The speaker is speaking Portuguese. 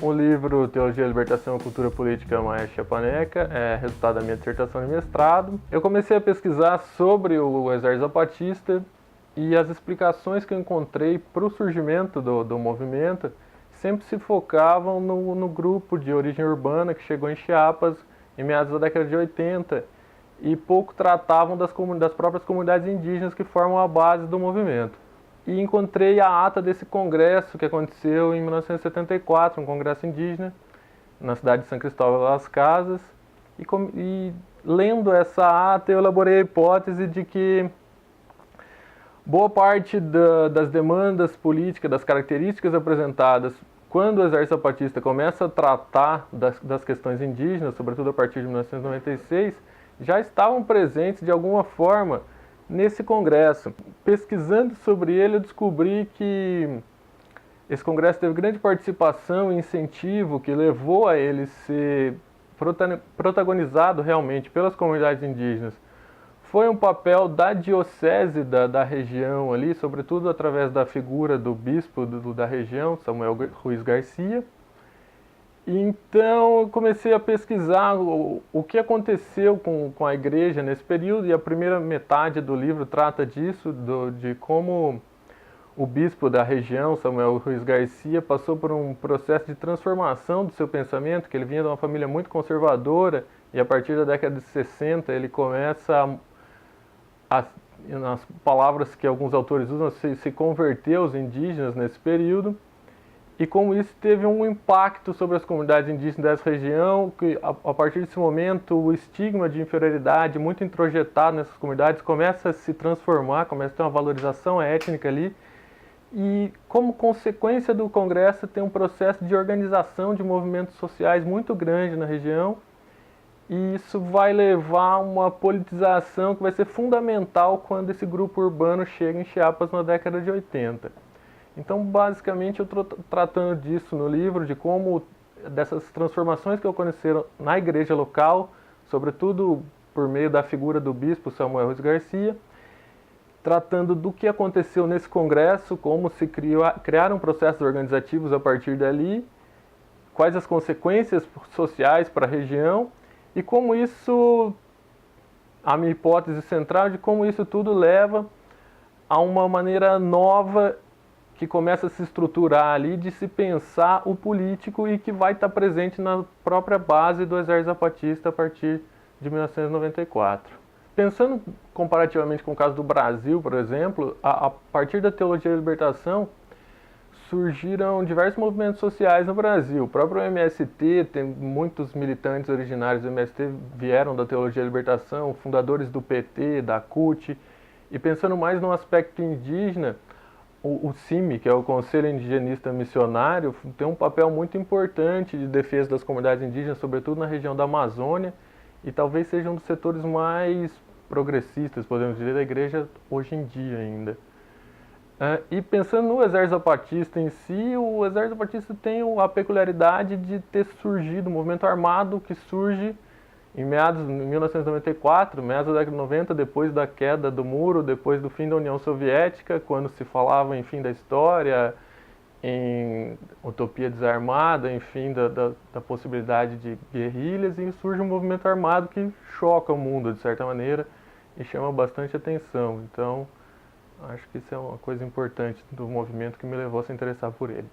O livro Teologia, Libertação e Cultura Política Maia Chiapaneca é resultado da minha dissertação de mestrado. Eu comecei a pesquisar sobre o Exército Zapatista e as explicações que eu encontrei para o surgimento do movimento sempre se focavam no grupo de origem urbana que chegou em Chiapas em meados da década de 80 e pouco tratavam das próprias comunidades indígenas que formam a base do movimento. E encontrei a ata desse congresso que aconteceu em 1974, um congresso indígena, na cidade de São Cristóvão das Casas. E lendo essa ata, eu elaborei a hipótese de que boa parte das demandas políticas, das características apresentadas quando o Exército Zapatista começa a tratar das questões indígenas, sobretudo a partir de 1996, já estavam presentes de alguma forma nesse congresso. Pesquisando sobre ele, eu descobri que esse congresso teve grande participação e incentivo que levou a ele ser protagonizado realmente pelas comunidades indígenas. Foi um papel da diocese da região ali, sobretudo através da figura do bispo da região, Samuel Ruiz Garcia. Então eu comecei a pesquisar o que aconteceu com a igreja nesse período, e a primeira metade do livro trata disso, de como o bispo da região, Samuel Ruiz Garcia, passou por um processo de transformação do seu pensamento, que ele vinha de uma família muito conservadora, e a partir da década de 60 ele começa nas palavras que alguns autores usam, se converter aos indígenas nesse período. E como isso teve um impacto sobre as comunidades indígenas dessa região, que a partir desse momento o estigma de inferioridade muito introjetado nessas comunidades começa a se transformar, começa a ter uma valorização étnica ali. E como consequência do Congresso tem um processo de organização de movimentos sociais muito grande na região, e isso vai levar a uma politização que vai ser fundamental quando esse grupo urbano chega em Chiapas na década de 80. Então, basicamente, eu estou tratando disso no livro, de como dessas transformações que aconteceram na igreja local, sobretudo por meio da figura do bispo Samuel Ruiz Garcia, tratando do que aconteceu nesse congresso, como se criaram processos organizativos a partir dali, quais as consequências sociais para a região e como isso, a minha hipótese central de como isso tudo leva a uma maneira nova que começa a se estruturar ali de se pensar o político e que vai estar presente na própria base do Exército Zapatista a partir de 1994. Pensando comparativamente com o caso do Brasil, por exemplo, a partir da teologia da libertação surgiram diversos movimentos sociais no Brasil. O próprio MST, tem muitos militantes originários do MST vieram da teologia da libertação, fundadores do PT, da CUT, e pensando mais no aspecto indígena, o CIMI, que é o Conselho Indigenista Missionário, tem um papel muito importante de defesa das comunidades indígenas, sobretudo na região da Amazônia, e talvez seja um dos setores mais progressistas, podemos dizer, da igreja hoje em dia ainda. E pensando no Exército Zapatista em si, o Exército Zapatista tem a peculiaridade de ter surgido, um movimento armado que surge em meados de 1994, meados da década de 90, depois da queda do muro, depois do fim da União Soviética, quando se falava em fim da história, em utopia desarmada, enfim, da possibilidade de guerrilhas, e surge um movimento armado que choca o mundo, de certa maneira, e chama bastante atenção. Então, acho que isso é uma coisa importante do movimento que me levou a se interessar por ele.